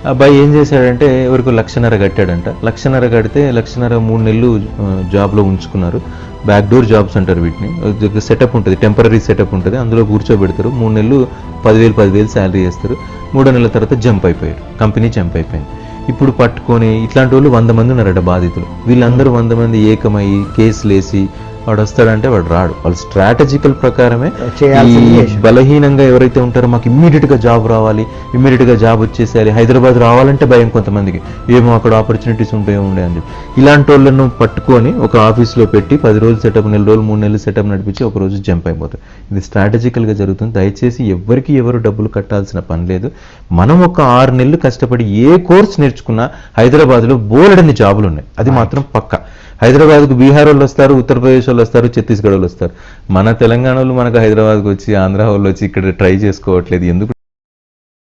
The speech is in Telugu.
అబ్బాయి ఏం చేశాడంటే ఎవరికి 1,50,000 కట్టాడంట. 1,50,000 కడితే 1,50,000 3 నెలలు జాబ్లో ఉంచుకున్నారు. బ్యాక్ డోర్ జాబ్స్ అంటారు వీటిని. సెటప్ ఉంటుంది, టెంపరీ సెటప్ ఉంటుంది, అందులో కూర్చోబెడతారు. 3 నెలలు 10,000 శాలరీ చేస్తారు. 3 నెలల తర్వాత జంప్ అయిపోయారు, కంపెనీ జంప్ అయిపోయింది. ఇప్పుడు పట్టుకొని ఇట్లాంటి వాళ్ళు 100 మంది ఉన్నారట బాధితులు. వీళ్ళందరూ 100 మంది ఏకమయ్యి కేసులు వేసి వాడు వస్తాడంటే వాడు రాడు. వాళ్ళు స్ట్రాటజికల్ ప్రకారమే బలహీనంగా ఎవరైతే ఉంటారో మాకు ఇమ్మీడియట్ గా జాబ్ రావాలి, ఇమ్మీడియట్ గా జాబ్ వచ్చేసేయాలి, హైదరాబాద్ రావాలంటే భయం కొంతమందికి, ఏమో అక్కడ ఆపర్చునిటీస్ ఉంటాయో ఉండే అని చెప్పి ఇలాంటి వాళ్ళను పట్టుకొని ఒక ఆఫీస్లో పెట్టి 10 రోజులు సెటప్, 4 రోజులు 3 నెలలు సెటప్ నడిపించి ఒక రోజు జంప్ అయిపోతారు. ఇది స్ట్రాటజికల్ గా జరుగుతుంది. దయచేసి ఎవరు డబ్బులు కట్టాల్సిన పని లేదు. మనం ఒక 6 నెలలు కష్టపడి ఏ కోర్స్ నేర్చుకున్నా హైదరాబాద్ లో బోలెడన్ని జాబులు ఉన్నాయి, అది మాత్రం పక్కా. హైదరాబాద్కు బీహార్ వాళ్ళు వస్తారు, ఉత్తరప్రదేశ్ వాళ్ళు వస్తారు, ఛత్తీస్గఢ్ వాళ్ళు వస్తారు. మన తెలంగాణ వాళ్ళు మనకు హైదరాబాద్కి వచ్చి, ఆంధ్ర వాళ్ళు వచ్చి ఇక్కడ ట్రై చేసుకోవట్లేదు. ఎందుకు